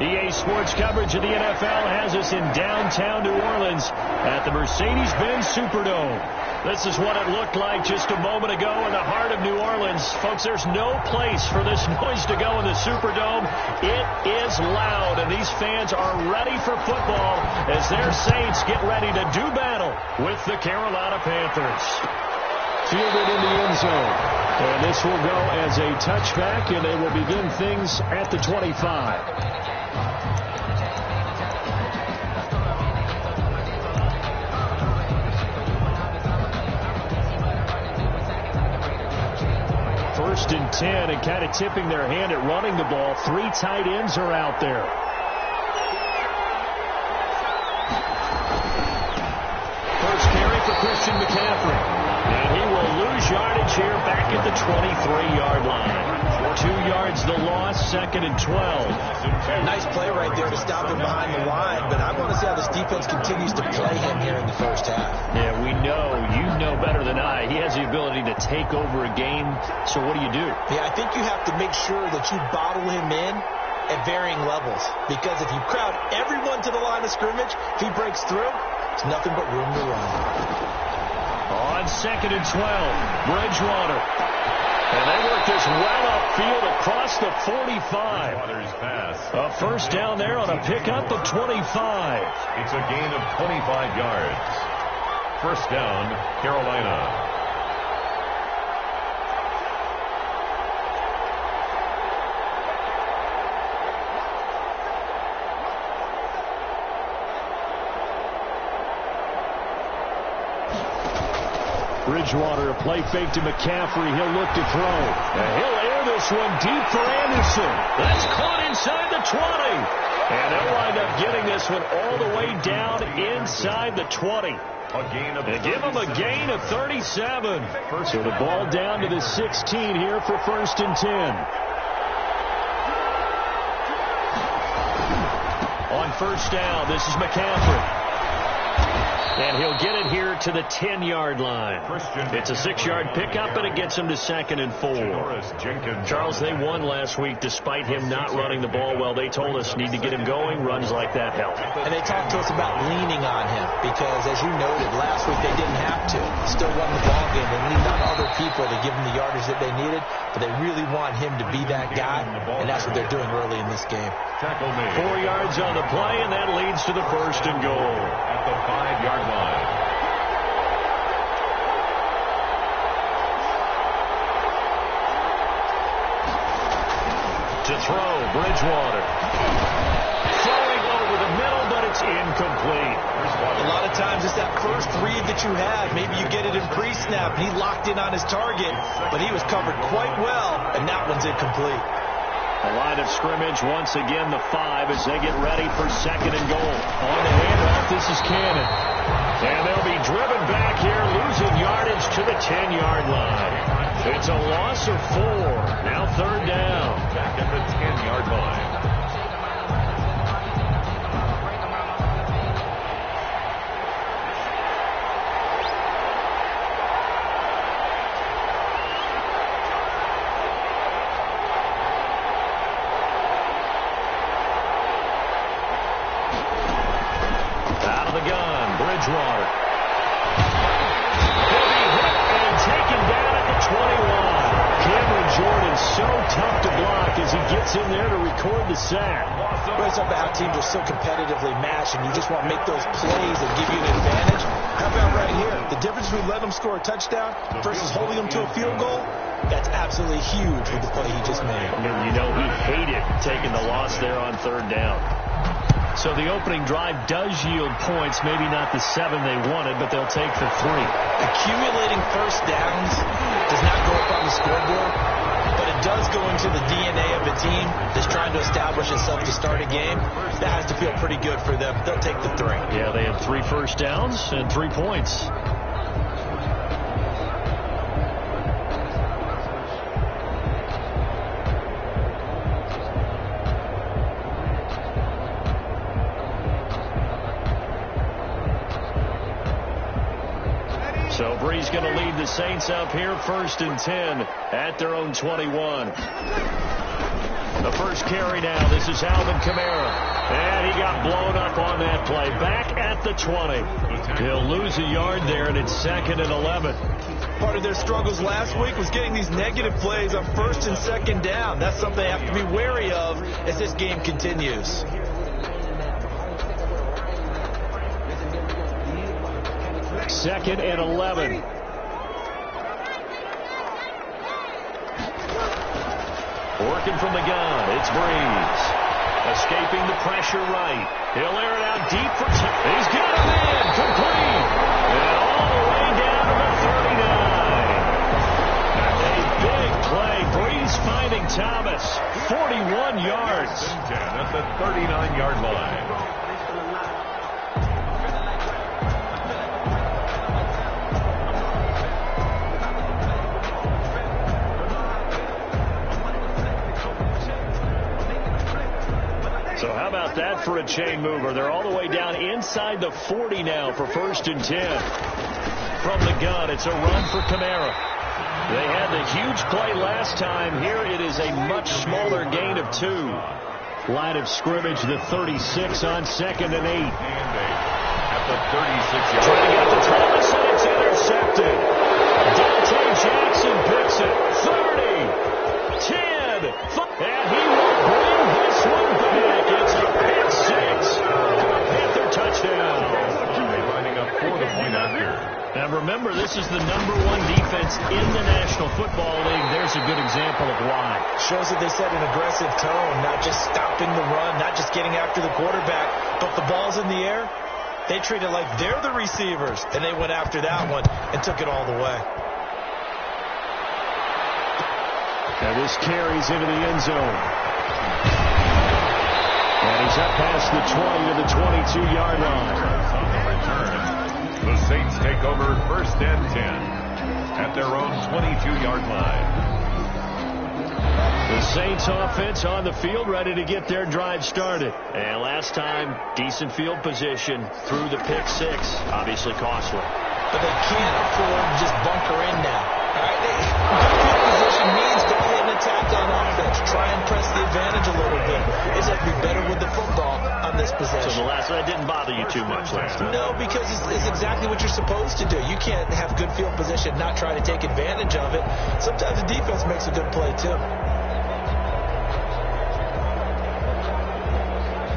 EA Sports coverage of the NFL has us in downtown New Orleans at the Mercedes-Benz Superdome. This is what it looked like just a moment ago in the heart of New Orleans. Folks, there's no place for this noise to go in the Superdome. It is loud, and these fans are ready for football as their Saints get ready to do battle with the Carolina Panthers. Fielded in the end zone. And this will go as a touchback, and they will begin things at the 25. First and 10, and kind of tipping their hand at running the ball. Three tight ends are out there. First carry for Christian McCaffrey. And he will lose yardage here back at the 23-yard line. 2 yards the loss, second and 12. Nice play right there to stop him behind the line, but I want to see how this defense continues to play him here in the first half. Yeah, we know. You know better than I. He has the ability to take over a game, so what do you do? Yeah, I think you have to make sure that you bottle him in at varying levels, because if you crowd everyone to the line of scrimmage, if he breaks through, it's nothing but room to run. On second and 12, Bridgewater. And they work this well upfield across the 45. A first down there on a pickup of 25. It's a gain of 25 yards. First down, Carolina. Bridgewater, a play fake to McCaffrey. He'll look to throw. And he'll air this one deep for Anderson. That's caught inside the 20. And they'll wind up getting this one all the way down inside the 20. They give him a gain of 37. So the ball down to the 16 here for first and 10. On first down, this is McCaffrey. And he'll get it here to the 10-yard line. It's a 6-yard pickup, and it gets him to second and 4. Charles, they won last week despite him not running the ball well. They told us need to get him going. Runs like that help. And they talked to us about leaning on him because, as you noted, last week they didn't have to. Still won the ball game. They leaned on other people to give them the yardage that they needed, but they really want him to be that guy, and that's what they're doing early in this game. 4 yards on the play, and that leads to the first and goal. At the 5-yard line. To throw, Bridgewater. Throwing over the middle, but it's incomplete. A lot of of times it's that first read that you had. Maybe you get it in pre-snap, and he locked in on his target, but he was covered quite well, and that one's incomplete. The line of scrimmage once again the 5 as they get ready for 2nd and goal. On the handoff, this is Cannon. And they'll be driven back here, losing yardage to the 10-yard line. It's a loss of 4. Now 3rd down. Back at the 10-yard line. Bridgewater. He'll be hit and taken down at the 21. Cameron Jordan so tough to block as he gets in there to record the sack. Right up how teams are so competitively matched, and you just want to make those plays that give you an advantage. How about right here? The difference between letting them score a touchdown versus holding them to a field goal, that's absolutely huge with the play he just made. You know, he hated taking the loss there on 3rd down. So the opening drive does yield points, maybe not the 7 they wanted, but they'll take the 3. Accumulating first downs does not go up on the scoreboard, but it does go into the DNA of a team that's trying to establish itself to start a game. That has to feel pretty good for them. They'll take the 3. Yeah, they have 3 first downs and 3 points. So Bree's going to lead the Saints up here 1st and 10 at their own 21. The first carry now. This is Alvin Kamara. And he got blown up on that play. Back at the 20. He'll lose a yard there, and it's 2nd and 11. Part of their struggles last week was getting these negative plays on 1st and 2nd down. That's something they have to be wary of as this game continues. Second and 11. Working from the gun, it's Breeze. Escaping the pressure right. He'll air it out deep for he's got it in, complete. And all the way down to the 39. A big play. Breeze finding Thomas. 41 yards. At the 39-yard line. So how about that for a chain mover? They're all the way down inside the 40 now for 1st and 10. From the gun, it's a run for Kamara. They had the huge play last time. Here it is a much smaller gain of 2. Line of scrimmage, the 36 on 2nd and 8. At the 36-yard line. Trying to get to Thomas, and it's intercepted. Dante Jackson picks it. 30, 10, and he will bring this one back. It's a pick 6 for a Panther touchdown. Lining up for the point after. Now remember, this is the #1 defense in the National Football League. There's a good example of why. Shows that they set an aggressive tone, not just stopping the run, not just getting after the quarterback, but the ball's in the air. They treat it like they're the receivers, and they went after that one and took it all the way. And this carries into the end zone. And he's up past the 20 to the 22-yard line. On the return, the Saints take over 1st and 10 at their own 22-yard line. The Saints offense on the field, ready to get their drive started. And last time, decent field position through the pick 6. Obviously costly. But they can't afford to just bunker in now. All right, good field position means go ahead and attack on offense. Try and press the advantage a little bit. They just have to be better with the football on this possession. So the last one didn't bother you too much last time? No, because it's exactly what you're supposed to do. You can't have good field position, not try to take advantage of it. Sometimes the defense makes a good play, too.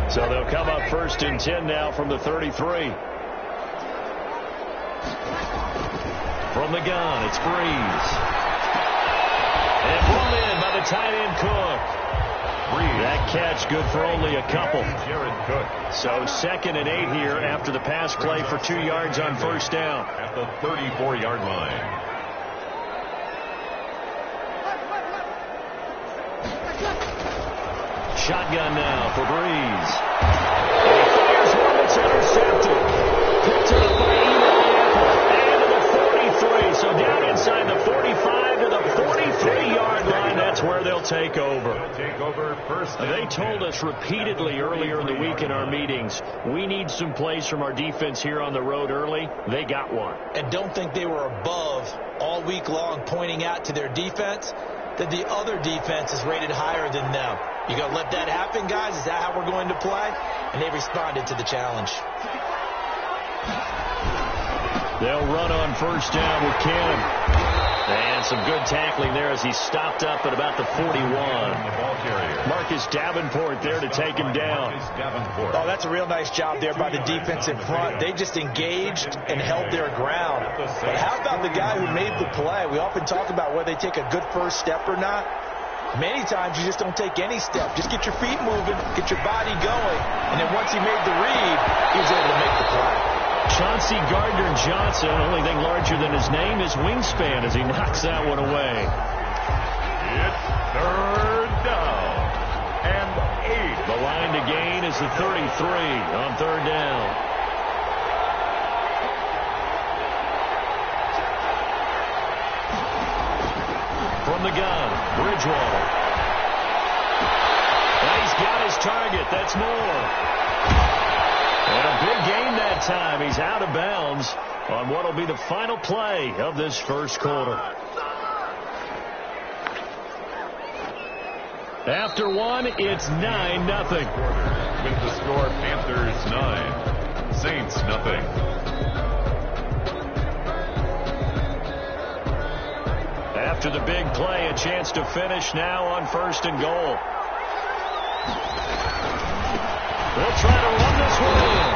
So they'll come up 1st and 10 now from the 33. From the gun, it's Breeze. And brought in by the tight end Cook. That catch good for only a couple. Cook. So 2nd and 8 here after the pass play for 2 yards on first down. At the 34-yard line. Shotgun now for Breeze. He fires one that's intercepted. Picked up by Eli Apple. And to the 43. So down inside the 45 to the 43-yard line. That's where they'll take over. They told us repeatedly earlier in the week in our meetings, we need some plays from our defense here on the road early. They got one. And don't think they were above all week long pointing out to their defense that the other defense is rated higher than them. You going to let that happen, guys? Is that how we're going to play? And they responded to the challenge. They'll run on first down with Cannon. And some good tackling there as he stopped up at about the 41. Marcus Davenport there to take him down. Oh, that's a real nice job there by the defense in front. They just engaged and held their ground. But how about the guy who made the play? We often talk about whether they take a good first step or not. Many times you just don't take any step. Just get your feet moving, get your body going, and then once he made the read, he was able to make the play. Chauncey Gardner-Johnson, only thing larger than his name is wingspan as he knocks that one away. It's 3rd down and 8. The line to gain is the 33 on 3rd down. From the gun, Bridgewater. Well, he's got his target. That's more. And a big gain that time. He's out of bounds on what will be the final play of this first quarter. After one, it's 9-0. With the score, Panthers 9, Saints 0. After the big play, a chance to finish now on 1st and goal. They'll try to run this one in.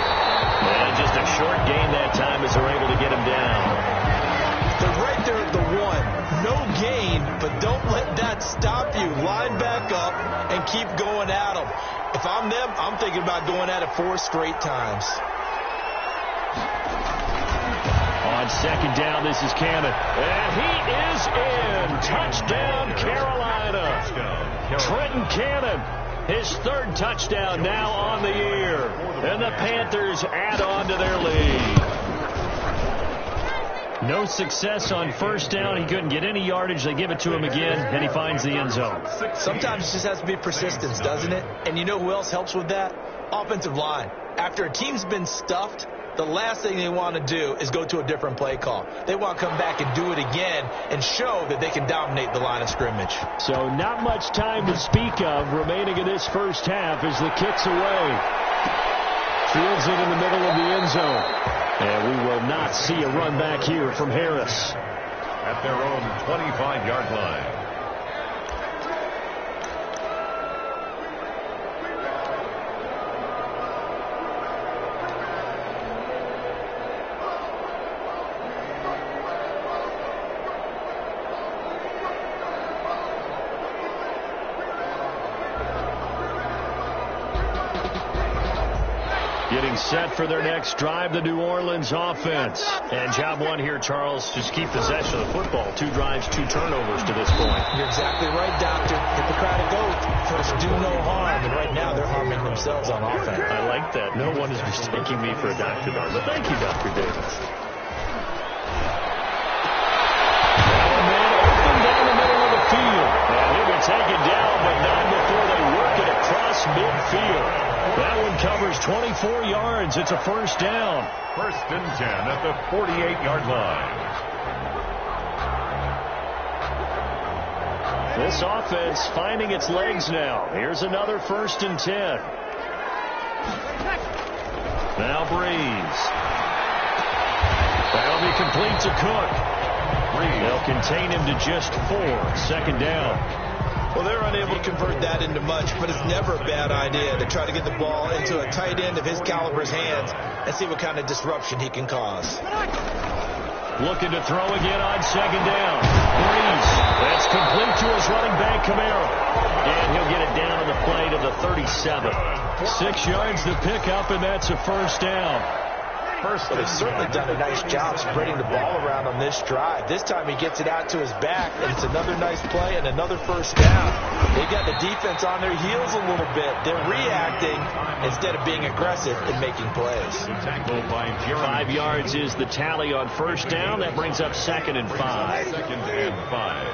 And just a short gain that time as they're able to get him down. They're right there at the 1. No gain, but don't let that stop you. Line back up and keep going at them. If I'm them, I'm thinking about going at it 4 straight times. On 2nd down, this is Cannon. And he is in. Touchdown, Carolina. Trenton Cannon. His 3rd touchdown now on the year. And the Panthers add on to their lead. No success on first down. He couldn't get any yardage. They give it to him again, and he finds the end zone. Sometimes it just has to be persistence, doesn't it? And you know who else helps with that? Offensive line. After a team's been stuffed, the last thing they want to do is go to a different play call. They want to come back and do it again and show that they can dominate the line of scrimmage. So not much time to speak of remaining in this first half as the kick's away. Fields it in the middle of the end zone. And we will not see a run back here from Harris. At their own 25-yard line. Getting set for their next drive, the New Orleans offense. And job one here, Charles, just keep possession of the football. 2 drives, 2 turnovers to this point. You're exactly right, Doctor. Hippocratic oath. First, do no harm. And right now, they're harming themselves on offense. I like that. No one is mistaking me for a Dr. Dar. But thank you, Dr. Davis. Man open down the middle of the field. And he'll be taken down, but not before they work it across midfield. That one covers 24 yards. It's a first down. 1st and 10 at the 48-yard line. This offense finding its legs now. Here's another 1st and 10. Now Breeze. That'll be complete to Cook. They'll contain him to just 4. 2nd down. Well, they're unable to convert that into much, but it's never a bad idea to try to get the ball into a tight end of his caliber's hands and see what kind of disruption he can cause. Looking to throw again on second down. Breeze. That's complete to his running back, Kamara. And he'll get it down on the play to the 37. 6 yards to pick up, and that's a first down. But they've certainly done a nice job spreading the ball around on this drive. This time he gets it out to his back, and it's another nice play and another first down. They've got the defense on their heels a little bit. They're reacting instead of being aggressive and making plays. 5 yards is the tally on first down. That brings up 2nd and 5. 2nd and 5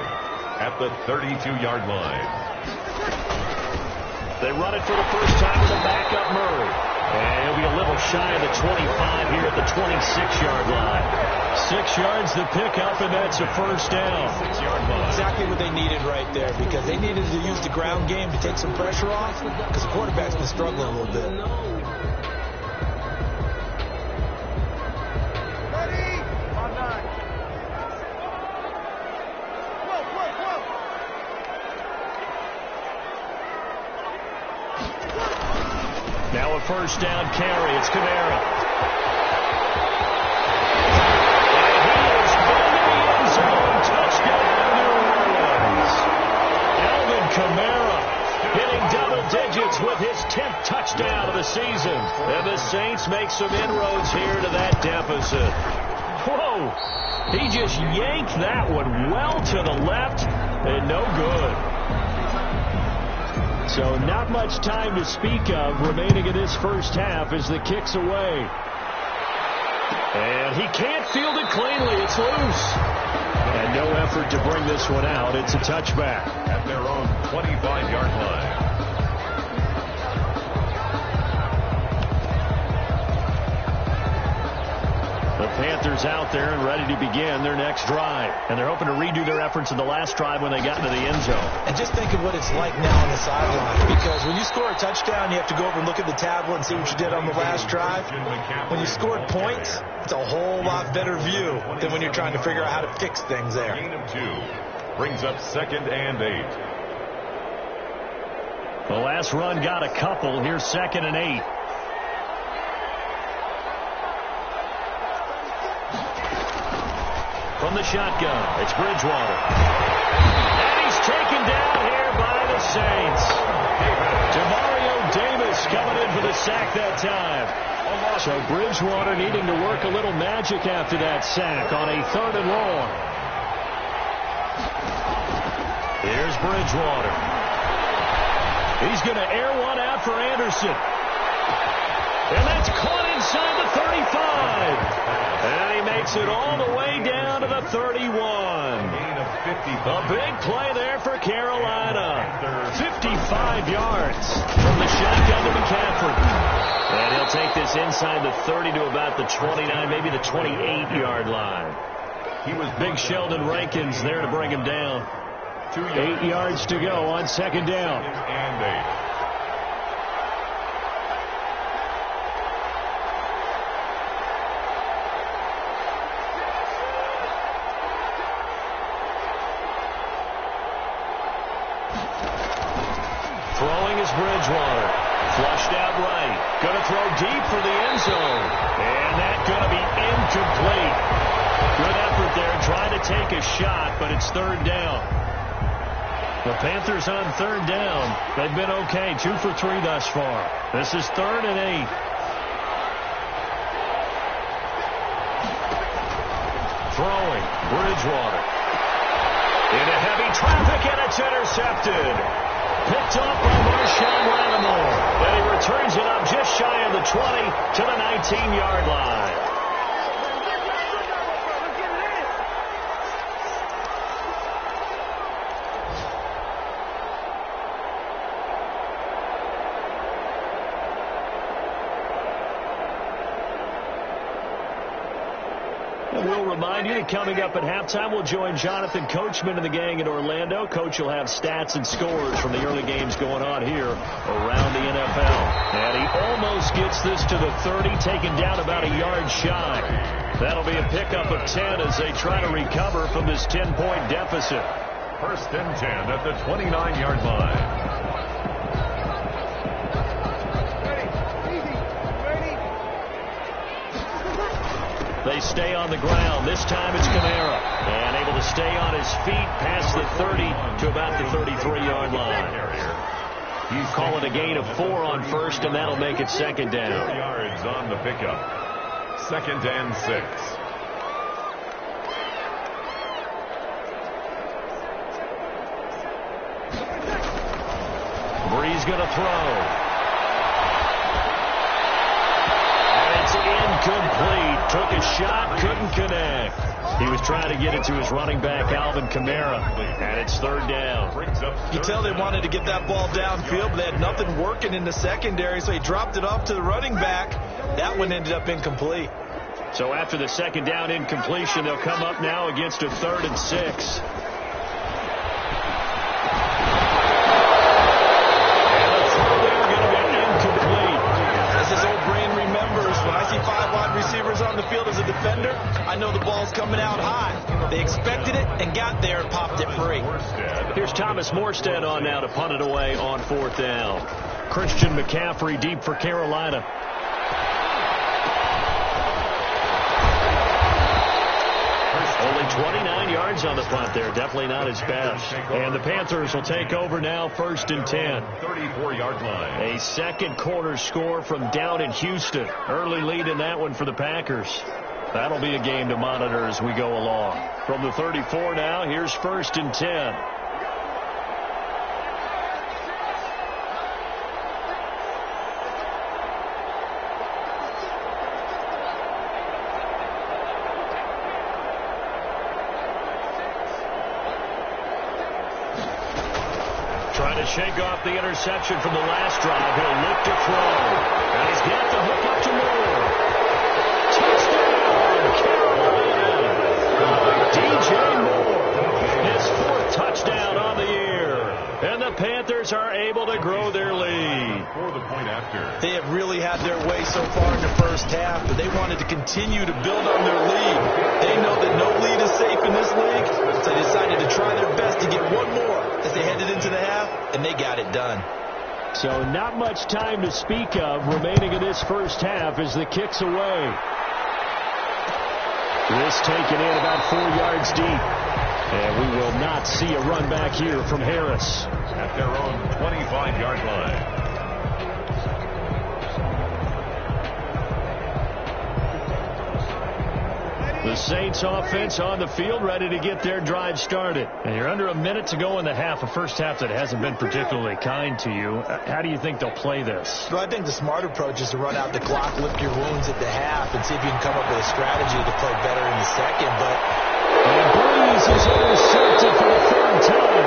at the 32-yard line. They run it for the first time with a backup Murray. And he'll be a little shy of the 25 here at the 26-yard line. 6 yards to pick up, and that's a first down. 6-yard line. Exactly what they needed right there, because they needed to use the ground game to take some pressure off, because the quarterback's been struggling a little bit. Now a first down carry. It's Kamara. And he is going to the end zone. Touchdown, New Orleans. Alvin Kamara hitting double digits with his 10th touchdown of the season. And the Saints make some inroads here to that deficit. Whoa. He just yanked that one well to the left and no good. So not much time to speak of remaining in this first half as the kick's away. And he can't field it cleanly. It's loose. And no effort to bring this one out. It's a touchback. At their own 25-yard line. The Panthers out there and ready to begin their next drive. And they're hoping to redo their efforts in the last drive when they got into the end zone. And just think of what it's like now on the sideline. Because when you score a touchdown, you have to go over and look at the tablet and see what you did on the last drive. When you scored points, it's a whole lot better view than when you're trying to figure out how to fix things there. Gain of 2 brings up 2nd and 8. The last run got a couple. Here's 2nd and 8. From the shotgun, it's Bridgewater. And he's taken down here by the Saints. Demario Davis coming in for the sack that time. So Bridgewater needing to work a little magic after that sack on a 3rd and long. Here's Bridgewater. He's going to air one out for Anderson. And that's caught inside the 35. And he makes it all the way down to the 31. A big play there for Carolina. 55 yards from the shotgun to McCaffrey. And he'll take this inside the 30 to about the 29, maybe the 28-yard line. He was Big Sheldon Rankins there to bring him down. 8 yards to go on 2nd down. And 8. Throwing is Bridgewater. Flushed out right. Going to throw deep for the end zone. And that's going to be incomplete. Good effort there trying to take a shot, but it's 3rd down. The Panthers on 3rd down. They've been okay. 2 for 3 thus far. This is 3rd and 8. Throwing. Bridgewater. Into heavy traffic, and it's intercepted. Picked off by Marshawn Lattimore. And he returns it up just shy of the 20 to the 19-yard line. We'll remind you that coming up at halftime, we'll join Jonathan Coachman and the gang in Orlando. Coach will have stats and scores from the early games going on here around the NFL. And he almost gets this to the 30, taken down about a yard shy. That'll be a pickup of 10 as they try to recover from this 10-point deficit. 1st and 10 at the 29-yard line. They stay on the ground. This time it's Kamara. And able to stay on his feet past the 30 to about the 33-yard line. You call it a gain of 4 on first, and that'll make it second down. 4 yards on the pickup. Second and 6. Bree's going to throw. Incomplete. Took a shot, couldn't connect. He was trying to get it to his running back, Alvin Kamara, and it's third down. You tell they wanted to get that ball downfield, but they had nothing working in the secondary, so he dropped it off to the running back. That one ended up incomplete. So after the second down incompletion, they'll come up now against a 3rd and 6. Receivers on the field as a defender, I know the ball's coming out high. They expected it and got there and popped it free. Here's Thomas Morstead on now to punt it away on 4th down. Christian McCaffrey deep for Carolina. Only 29 yards on the punt there. Definitely not his best. And the Panthers will take over now, 1st and 10. 34-yard line. A second quarter score from down in Houston. Early lead in that one for the Packers. That'll be a game to monitor as we go along. From the 34 now, here's 1st and 10. Trying to shake off the interception from the last drive. He'll look to throw. And he's got the hook up to Moore. Touchdown, Carolina. DJ Moore. His 4th touchdown on the year. And the Panthers are able to grow their lead. For the point after. They have really had their way so far in the first half, but they wanted to continue to build on their lead. They know that no lead is safe in this league, so they decided to try their best to get one more as they headed into the half, and they got it done. So not much time to speak of remaining in this first half as the kick's away. This taken in about 4 yards deep. And we will not see a run back here from Harris. At their own 25-yard line. The Saints offense on the field, ready to get their drive started. And you're under a minute to go in the half, a first half that hasn't been particularly kind to you. How do you think they'll play this? Well, I think the smart approach is to run out the clock, lick your wounds at the half, and see if you can come up with a strategy to play better in the second. But Breeze is intercepted for the 3rd time.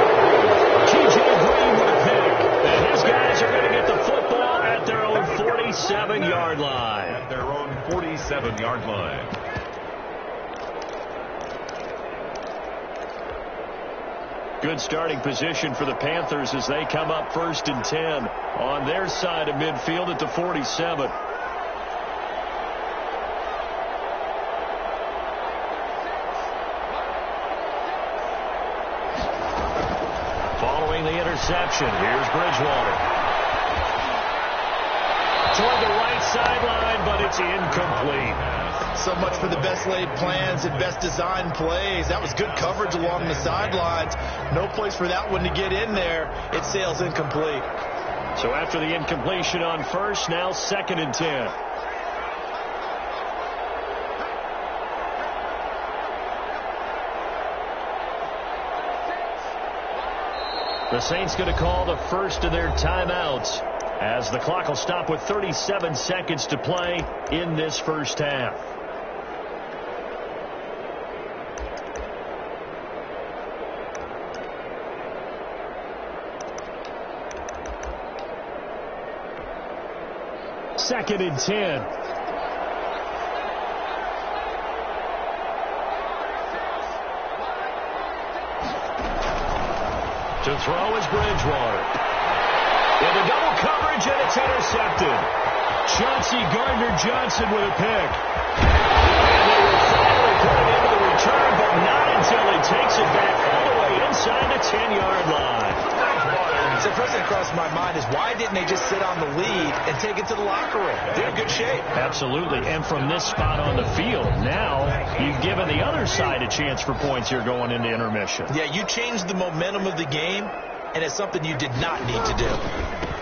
TJ Green with a pick. And his guys are going to get the football at their own 47-yard line. At their own 47-yard line. Good starting position for the Panthers as they come up 1st and 10 on their side of midfield at the 47. Following the interception, here's Bridgewater. Toward the right sideline, but it's incomplete. So much for the best laid plans and best designed plays. That was good coverage along the sidelines. No place for that one to get in there. It sails incomplete. So after the incompletion on first, now 2nd and 10. The Saints going to call the first of their timeouts as the clock will stop with 37 seconds to play in this first half. Second and 10. To throw is Bridgewater. In the double coverage, and it's intercepted. Chauncey Gardner-Johnson with a pick. And they will finally put it into the return, but not until he takes it back all the way inside the 10-yard line. So pressing across crosses my mind is why didn't they just sit on the lead and take it to the locker room? They're in good shape. Absolutely. And from this spot on the field, now you've given the other side a chance for points here going into intermission. Yeah, you changed the momentum of the game, and it's something you did not need to do.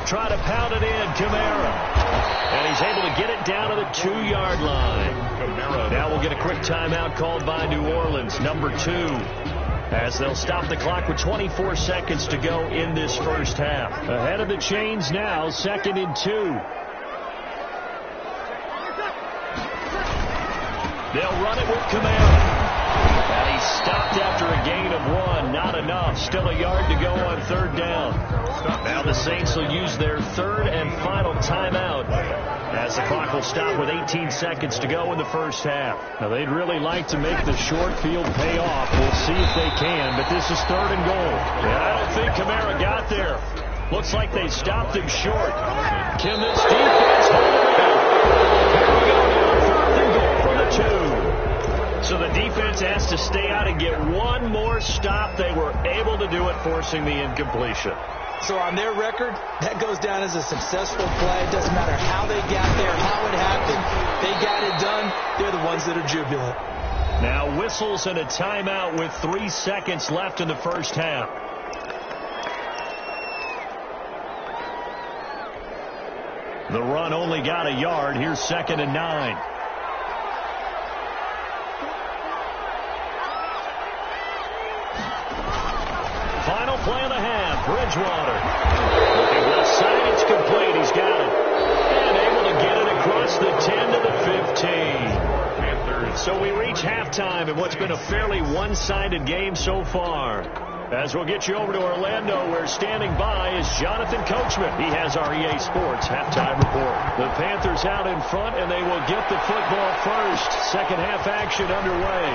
Try to pound it in, Kamara. And he's able to get it down to the 2-yard line. Now we'll get a quick timeout called by New Orleans, number 2. As they'll stop the clock with 24 seconds to go in this first half. Ahead of the chains now, 2nd and 2. They'll run it with Kamara. And he's stopped after a gain of 1. Not enough. Still a yard to go on 3rd down. Now the Saints will use their 3rd and final timeout as the clock will stop with 18 seconds to go in the first half. Now they'd really like to make the short field pay off. We'll see if they can, but this is 3rd and goal. And I don't think Kamara got there. Looks like they stopped him short. Can this defense hold it out? Here we go now, 4th and goal from the 2. So the defense has to stay out and get one more stop. They were able to do it, forcing the incompletion. So on their record, that goes down as a successful play. It doesn't matter how they got there, how it happened. They got it done. They're the ones that are jubilant. Now whistles and a timeout with 3 seconds left in the first half. The run only got a yard. Here's 2nd and 9. Final play of the half. Bridgewater. Looking left side. It's complete. He's got it. And able to get it across the 10 to the 15. So we reach halftime in what's been a fairly one-sided game so far. As we'll get you over to Orlando, where standing by is Jonathan Coachman. He has our EA Sports halftime report. The Panthers out in front, and they will get the football first. Second half action underway.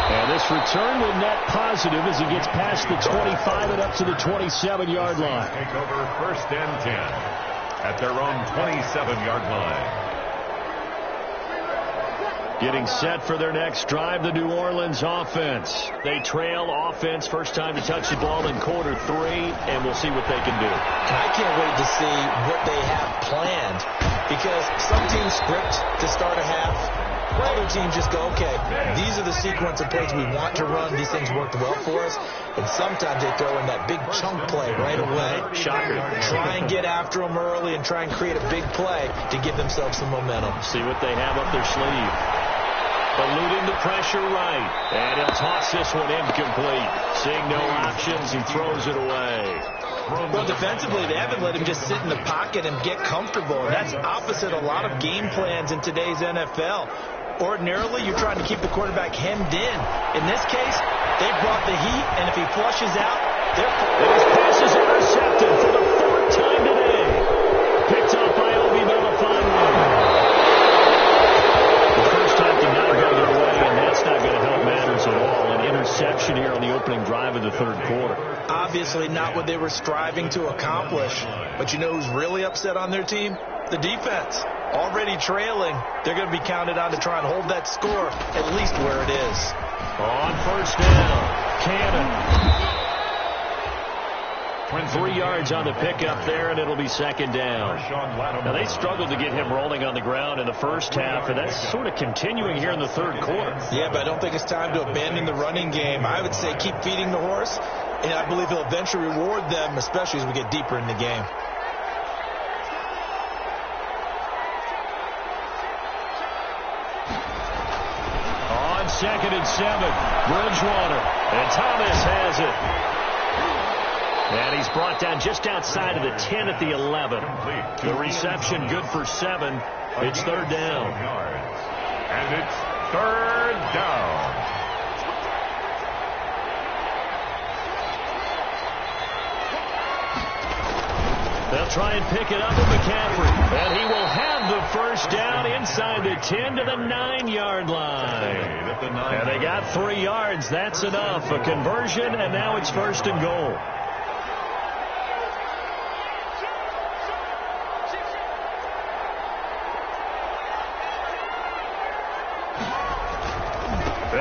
And this return will net positive as he gets past the 25 and up to the 27-yard line. Take over 1st and 10 at their own 27-yard line. Getting set for their next drive, the New Orleans offense. They trail offense, first time to touch the ball in quarter 3, and we'll see what they can do. I can't wait to see what they have planned, because some teams script to start a half. Other teams just go, okay, these are the sequence of plays we want to run. These things worked well for us. And sometimes they throw in that big chunk play right away. Shocker. Try and get after them early and try and create a big play to give themselves some momentum. See what they have up their sleeve. Eluding the pressure right. And he'll toss this one incomplete. Seeing no options, he throws it away. Well, defensively, they haven't let him just sit in the pocket and get comfortable. And that's opposite a lot of game plans in today's NFL. Ordinarily, you're trying to keep the quarterback hemmed in. In this case, they brought the heat, and if he flushes out, his pass is intercepted for the 4th time today. Picked up by Obi Melifonwu. The first time did not go their way, and that's not going to help matters at all. An interception here on the opening drive of the 3rd quarter. Obviously not what they were striving to accomplish. But you know who's really upset on their team? The defense. Already trailing. They're going to be counted on to try and hold that score at least where it is. On 1st down, Cannon. 3 yards on the pickup there, and it'll be 2nd down. Now, they struggled to get him rolling on the ground in the first half, and that's sort of continuing here in the 3rd quarter. Yeah, but I don't think it's time to abandon the running game. I would say keep feeding the horse, and I believe he'll eventually reward them, especially as we get deeper in the game. On 2nd and 7, Bridgewater, and Thomas has it. And he's brought down just outside of the 10 at the 11. The reception good for 7. It's 3rd down. And it's 3rd down. They'll try and pick it up with McCaffrey. And he will have the first down inside the 10 to the 9-yard line. And they got 3 yards. That's enough. A conversion, and now it's 1st and goal.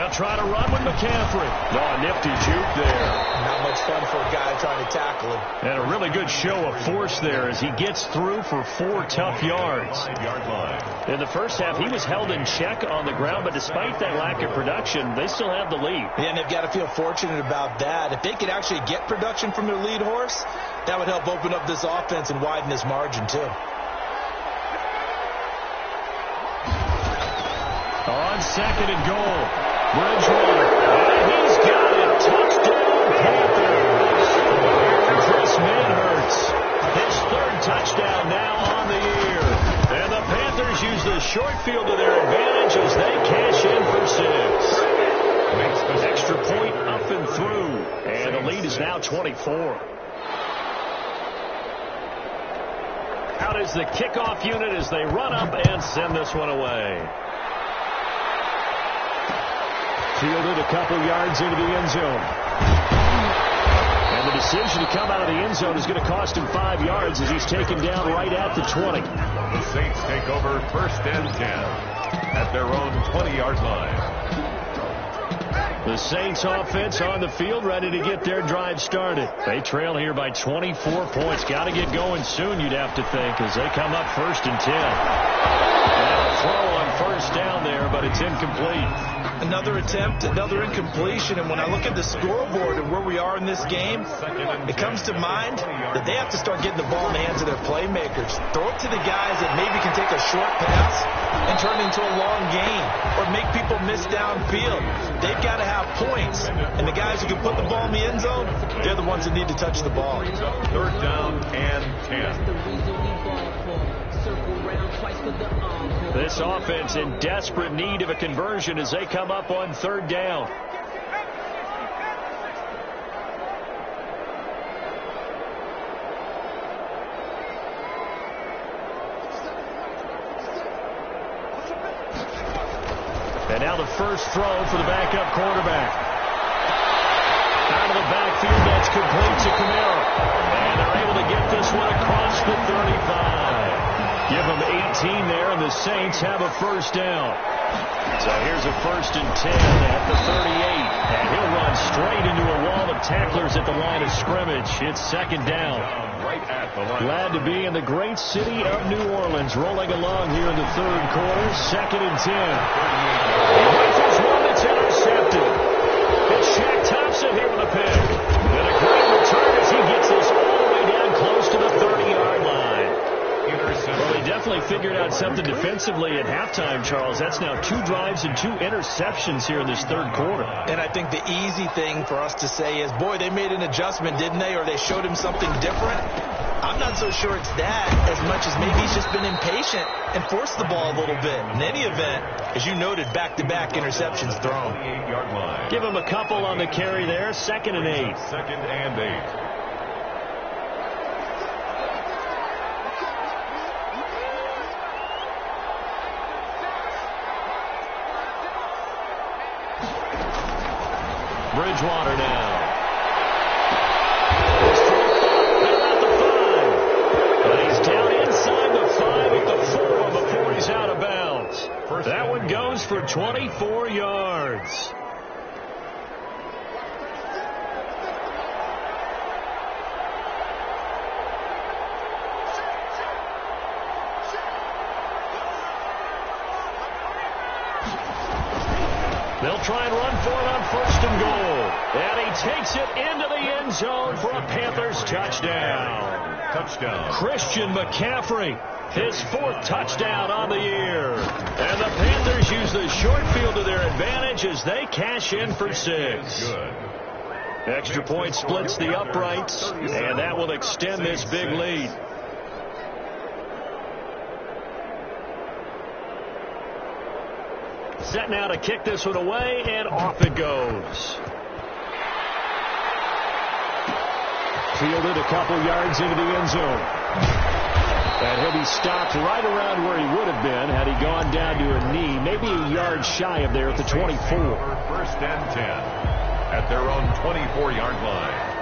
They'll try to run with McCaffrey. Oh, a nifty juke there. Not much fun for a guy trying to tackle him. And a really good show of force there as he gets through for 4 tough yards. In the first half, he was held in check on the ground, but despite that lack of production, they still have the lead. Yeah, and they've got to feel fortunate about that. If they could actually get production from their lead horse, that would help open up this offense and widen this margin, too. On 2nd and goal, Bridgewater. And he's got it. Touchdown, Panthers. Chris Manhertz. His 3rd touchdown now on the year. And the Panthers use the short field to their advantage as they cash in for 6. Extra point up and through. And the lead is now 24. Out is the kickoff unit as they run up and send this one away. Fielded a couple yards into the end zone. And the decision to come out of the end zone is going to cost him 5 yards as he's taken down right at the 20. The Saints take over 1st and 10 at their own 20-yard line. The Saints offense on the field ready to get their drive started. They trail here by 24 points. Got to get going soon, you'd have to think, as they come up 1st and 10. And a throw on 1st down there, but it's incomplete. Another attempt, another incompletion, and when I look at the scoreboard and where we are in this game, it comes to mind that they have to start getting the ball in the hands of their playmakers. Throw it to the guys that maybe can take a short pass and turn it into a long gain or make people miss downfield. They've got to have points, and the guys who can put the ball in the end zone, they're the ones that need to touch the ball. 3rd down and 10. This offense in desperate need of a conversion as they come up on 3rd down. And now the first throw for the backup quarterback. Out of the backfield, that's complete to Kamara. And they're able to get this one across the 35. Give them 18 there, and the Saints have a 1st down. So here's a 1st and 10 at the 38. And he'll run straight into a wall of tacklers at the line of scrimmage. It's 2nd down. Glad to be in the great city of New Orleans, rolling along here in the 3rd quarter. 2nd and 10. He rifles one that's intercepted. It's Shaq Thompson here with a pick. And a great return as he gets this all the way down close to the 30-yard line. Well, they definitely figured out something defensively at halftime, Charles. That's now 2 drives and 2 interceptions here in this 3rd quarter. And I think the easy thing for us to say is, boy, they made an adjustment, didn't they? Or they showed him something different. I'm not so sure it's that as much as maybe he's just been impatient and forced the ball a little bit. In any event, as you noted, back-to-back interceptions thrown. Give him a couple on the carry there. 2nd and 8. 2nd and 8. Bridgewater now. They're at the 5. But he's down inside the 5 at the 4 before he's out of bounds. That one goes for 24 yards. They'll try and run for it on 1st and goal. And he takes it into the end zone for a Panthers touchdown. Christian McCaffrey, his 4th touchdown on the year. And the Panthers use the short field to their advantage as they cash in for 6. Extra point splits the uprights, and that will extend this big lead. Set now to kick this one away, and off it goes. Fielded a couple yards into the end zone. And he'll be stopped right around where he would have been had he gone down to a knee, maybe a yard shy of there at the 24. 1st and 10 at their own 24-yard line.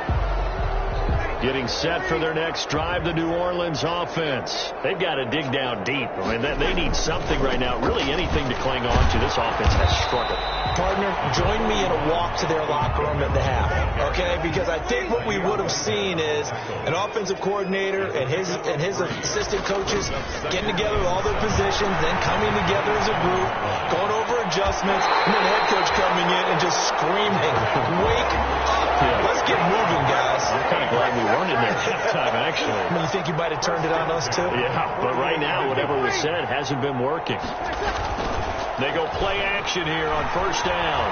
Getting set for their next drive, the New Orleans offense. They've got to dig down deep. I mean, they need something right now, really anything to cling on to. This offense has struggled. partner, join me in a walk to their locker room at the half, okay? Because I think what we would have seen is an offensive coordinator and his assistant coaches getting together with all their positions, then coming together as a group, going over adjustments, and then the head coach coming in and just screaming, "Wake up! Let's get moving, guys." I'm kind of glad we weren't in there halftime, actually. I mean, you think you might have turned it on us, too? Yeah, but right now, whatever was said hasn't been working. They go play action here on first down.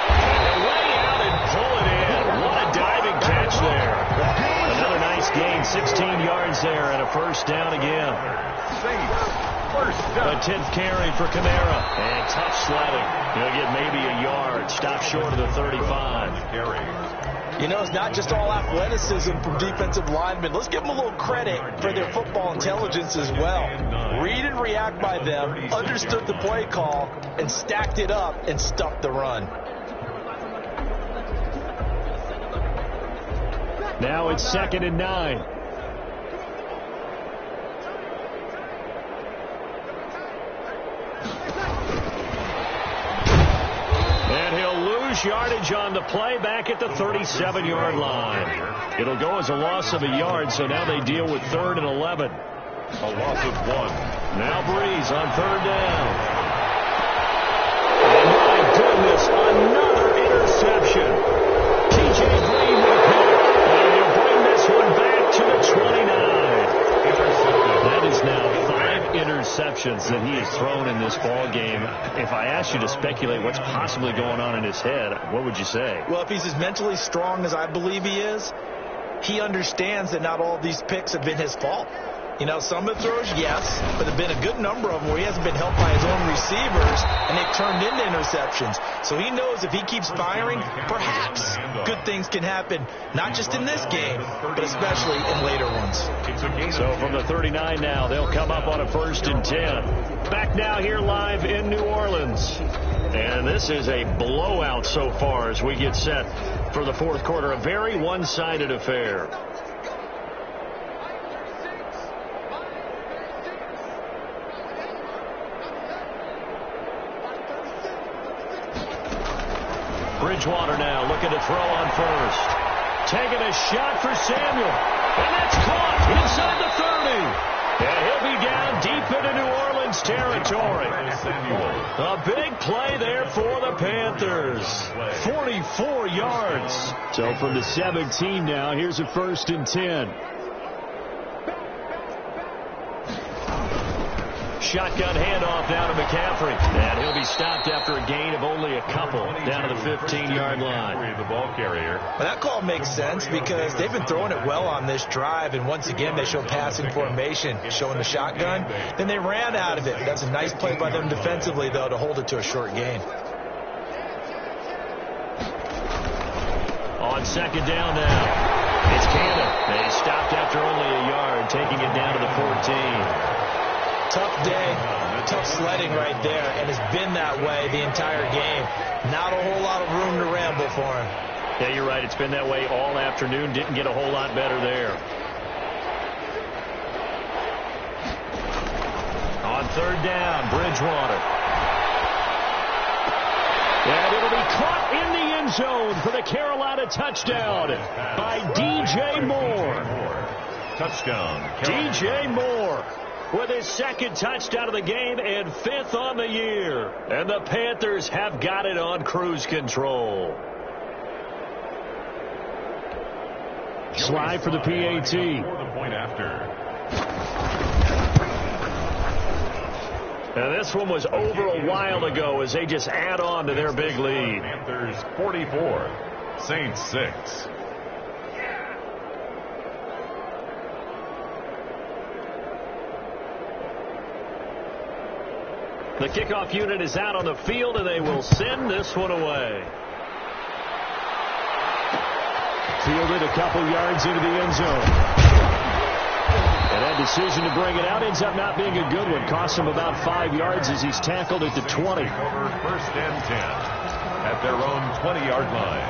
And they're way out and pull it in. What a diving catch there. Another nice gain, 16 yards there and a first down again. A 10th carry for Kamara. And tough sledding. He'll get maybe a yard. Stop short of the 35. You know, it's not just all athleticism from defensive linemen. Let's give them a little credit for their football intelligence as well. Read and react by them, understood the play call, and stacked it up and stuffed the run. Now it's 2nd and 9. And he'll lose yardage on the play back at the 37-yard line. It'll go as a loss of a yard, so now they deal with 3rd and 11. A loss of 1. Now Breeze on 3rd down. And my goodness, another interception. T.J. Green will pick, and he'll bring this one back to the 29. That is now 5 interceptions that he has thrown in this ball game. If I asked you to speculate what's possibly going on in his head, what would you say? Well, if he's as mentally strong as I believe he is, he understands that not all of these picks have been his fault. You know, some of the throws, yes, but there have been a good number of them where he hasn't been helped by his own receivers, and they've turned into interceptions. So he knows if he keeps firing, perhaps good things can happen, not just in this game, but especially in later ones. So from the 39 now, they'll come up on a 1st and 10. Back now here live in New Orleans. And this is a blowout so far as we get set for the 4th quarter. A very one-sided affair. Bridgewater now looking to throw on first. Taking a shot for Samuel. And that's caught inside the 30. And he'll be down deep into New Orleans territory. A big play there for the Panthers. 44 yards. So from the 17 now, here's a 1st and 10. Shotgun handoff down to McCaffrey. And he'll be stopped after a gain of only a couple down to the 15-yard line. The ball carrier. Well, that call makes sense because they've been throwing it well on this drive, and once again they show passing formation, showing the shotgun. Then they ran out of it. That's a nice play by them defensively, though, to hold it to a short gain. On 2nd down now, it's Cannon. They stopped after only a yard, taking it down to the 14. Tough day, tough sledding right there, and it's been that way the entire game. Not a whole lot of room to ramble for him. Yeah, you're right. It's been that way all afternoon. Didn't get a whole lot better there. On 3rd down, Bridgewater. And it'll be caught in the end zone for the Carolina touchdown by D.J. Moore. Touchdown. D.J. Moore with his 2nd touchdown of the game and 5th on the year. And the Panthers have got it on cruise control. Slide for the PAT. For the point after. And this one was over a while ago as they just add on to their big lead. Panthers 44, Saints 6. The kickoff unit is out on the field, and they will send this one away. Fielded a couple yards into the end zone. And that decision to bring it out ends up not being a good one. Cost him about 5 yards as he's tackled at the 20. Over 1st and 10 at their own 20-yard line.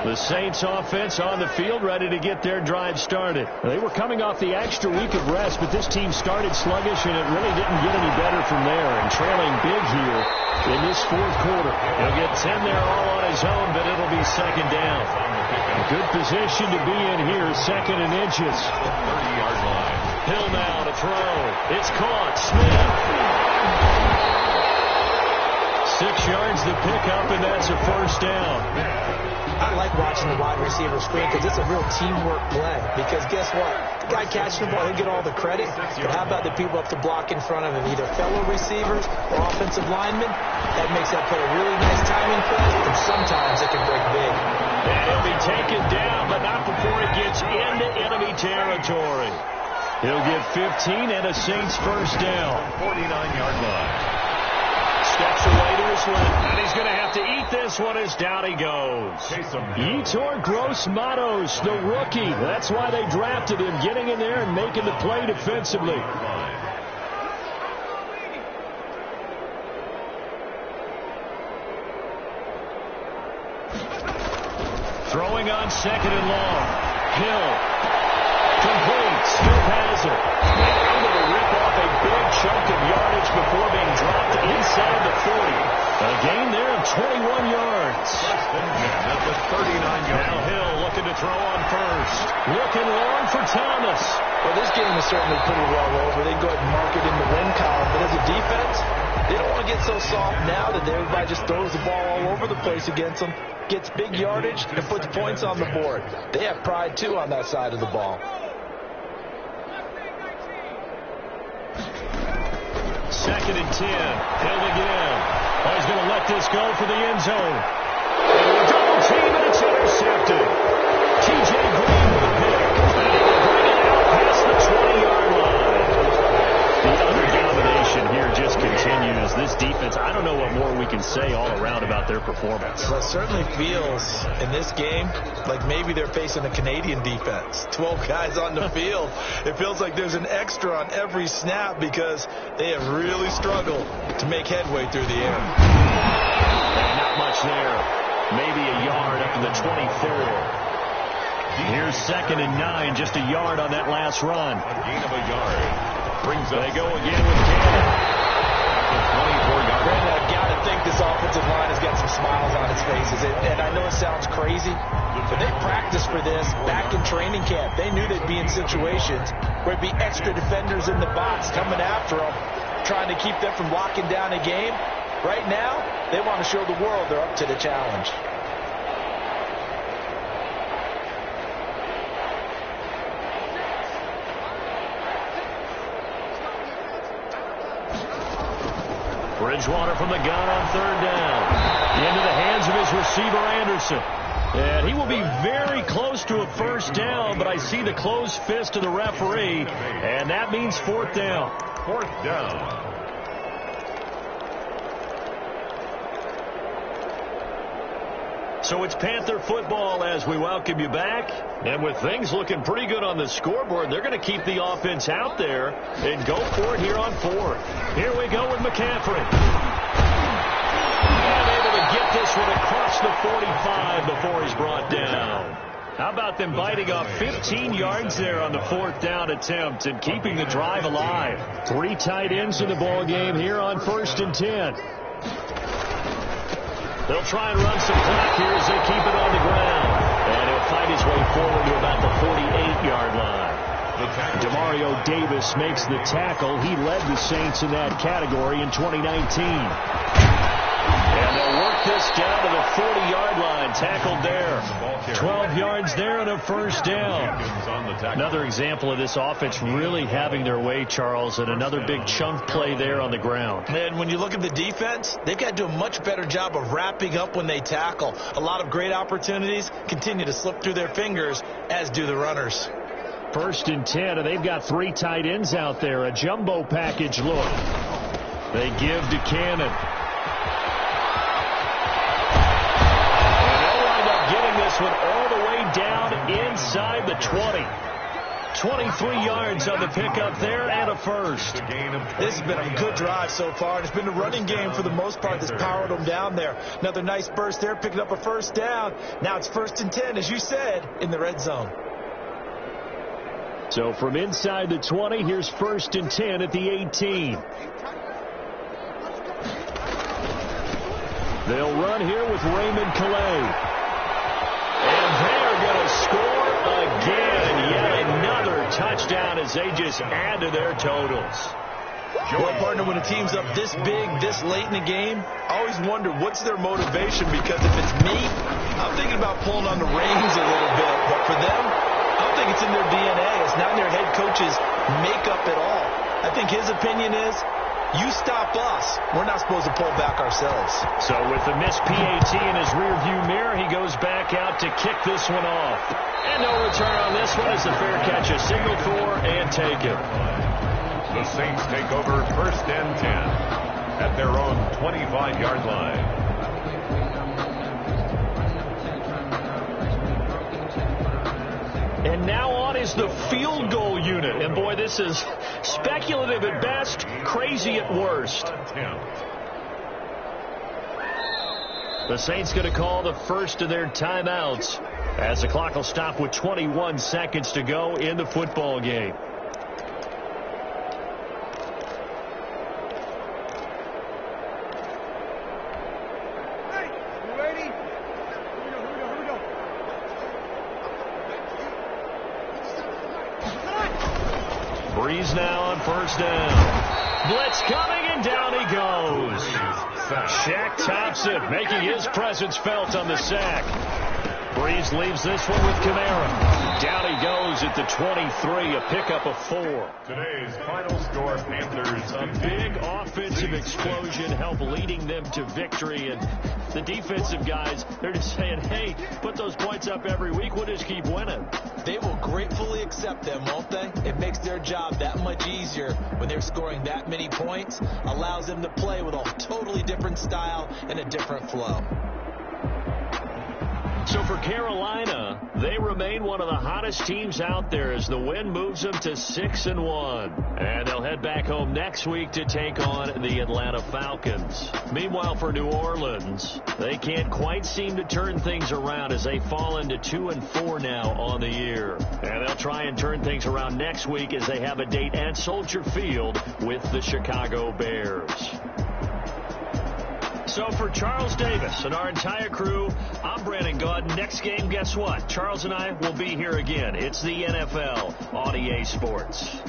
The Saints offense on the field, ready to get their drive started. They were coming off the extra week of rest, but this team started sluggish, and it really didn't get any better from there. And trailing big here in this fourth quarter. He'll get 10 there all on his own, but it'll be second down. A good position to be in here, second and inches. 30-yard line. Hill now to throw. It's caught. Smith. 6 yards the pickup, and that's a first down. I like watching the wide receiver screen because it's a real teamwork play. Because guess what? The guy catching the ball, he'll get all the credit. But how about the people up to block in front of him, either fellow receivers or offensive linemen? That makes that play a really nice timing play, and sometimes it can break big. And he'll be taken down, but not before he gets into enemy territory. He'll get 15 and a Saints first down. 49-yard line. Steps away to his left, and he's going to have to eat this one as down he goes. Yetur Gross-Matos, the rookie. That's why they drafted him, getting in there and making the play defensively. Throwing on second and long. Hill. Complete. Smith has it. Able to rip off a big chunk of yardage before being dropped inside the 40. A gain there of 21 yards. At the 39-yard Now Hill looking to throw on first. Looking long for Thomas. Well, this game is certainly pretty well over. They go ahead and mark it in the win column. But as a defense, they don't want to get so soft now that everybody just throws the ball all over the place against them, gets big yardage, and puts points on the board. They have pride, too, on that side of the ball. Second and 10. Hill again. Oh, he's going to let this go for the end zone. Double team, and it's intercepted. T.J. Green with a pick. And he will bring it out past the 20-yard line. The utter domination here just continues. This defense, I don't know what more we can say all around about their performance. Well, it certainly feels in this game like maybe they're facing a Canadian defense. 12 guys on the field. It feels like there's an extra on every snap because they have really struggled to make headway through the air. And not much there. Maybe a yard up to the 24. Here's second and 9, just a yard on that last run. A gain of a yard. Brings up. They go again with Cannon. 24-yard. Brandon, I've got to think this offensive line has got some smiles on its faces. And I know it sounds crazy, but they practiced for this back in training camp. They knew they'd be in situations where it'd be extra defenders in the box coming after them, trying to keep them from locking down a game. Right now, they want to show the world they're up to the challenge. Bridgewater from the gun on third down. Into the hands of his receiver, Anderson. And he will be very close to a first down, but I see the closed fist of the referee, and that means fourth down. Fourth down. So it's Panther football as we welcome you back. And with things looking pretty good on the scoreboard, they're going to keep the offense out there and go for it here on fourth. Here we go with McCaffrey. And able to get this one across the 45 before he's brought down. How about them biting off 15 yards there on the fourth down attempt and keeping the drive alive? 3 tight ends in the ball game here on first and 10. They'll try and run some clock here as they keep it on the ground. And he'll fight his way forward to about the 48-yard line. Demario Davis makes the tackle. He led the Saints in that category in 2019. And they'll work this down to the 40-yard line. Tackled there. 12 yards there and a first down. Another example of this offense really having their way, Charles, and another big chunk play there on the ground. And when you look at the defense, they've got to do a much better job of wrapping up when they tackle. A lot of great opportunities continue to slip through their fingers, as do the runners. First and 10, and they've got 3 tight ends out there. A jumbo package look. They give to Cannon. And they'll wind up getting this one all the way down inside the 20. 23 yards on the pickup there and a first. This has been a good drive so far. It's been the running game for the most part that's powered them down there. Another nice burst there, picking up a first down. Now it's 1st and 10, as you said, in the red zone. So from inside the 20, here's 1st and 10 at the 18. They'll run here with Raymond Calais. And they're going to score again. Yet another touchdown as they just add to their totals. Well, partner, when a team's up this big, this late in the game, I always wonder what's their motivation, because if it's me, I'm thinking about pulling on the reins a little bit. But for them, I don't think it's in their DNA. It's not in their head coach's makeup at all. I think his opinion is, you stop us, we're not supposed to pull back ourselves. So with the missed PAT in his rearview mirror, he goes back out to kick this one off. And no return on this one as the fair catch is signaled for and taken. The Saints take over 1st and 10 at their own 25-yard line. And now on is the field goal unit. And boy, this is speculative at best, crazy at worst. The Saints going to call the first of their timeouts as the clock will stop with 21 seconds to go in the football game. Breeze now on 1st down. Blitz coming, and down he goes. Shaq Thompson making his presence felt on the sack. Breeze leaves this one with Kamara. Down he goes at the 23, a pickup of 4. Today's final score, Panthers. A big offensive explosion helped leading them to victory. And the defensive guys, they're just saying, hey, put those points up every week. We'll just keep winning. They will gratefully accept them, won't they? It makes their job that much easier when they're scoring that many points. Allows them to play with a totally different style and a different flow. So for Carolina, they remain one of the hottest teams out there as the win moves them to 6-1. And they'll head back home next week to take on the Atlanta Falcons. Meanwhile, for New Orleans, they can't quite seem to turn things around as they fall into 2-4 now on the year. And they'll try and turn things around next week as they have a date at Soldier Field with the Chicago Bears. So for Charles Davis and our entire crew, I'm Brandon Gaudin. Next game, guess what? Charles and I will be here again. It's the NFL on EA Sports.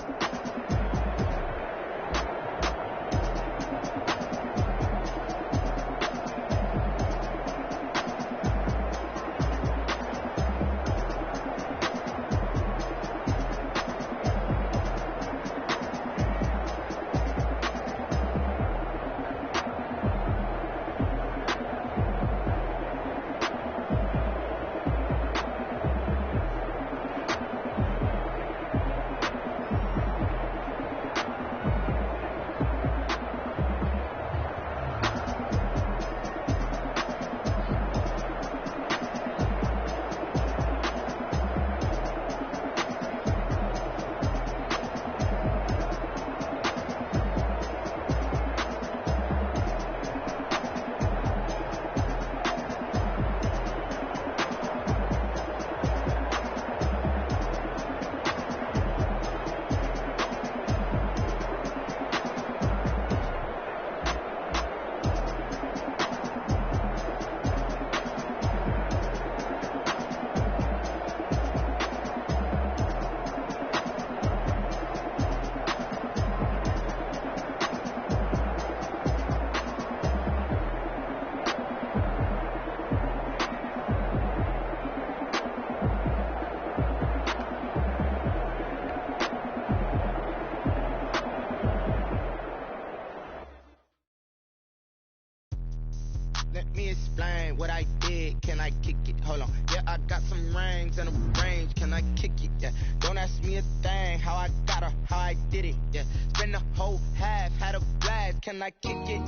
explain what I did. Can I kick it? Hold on. Yeah, I got some rings and a range. Can I kick it? Yeah. Don't ask me a thing. How I got her, how I did it. Yeah. Spend the whole half, had a blast. Can I kick it?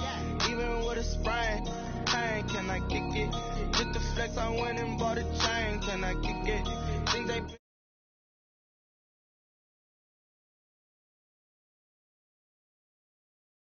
Even with a sprain. Pain, can I kick it? Just the flex, I went and bought a chain. Can I kick it? Things ain't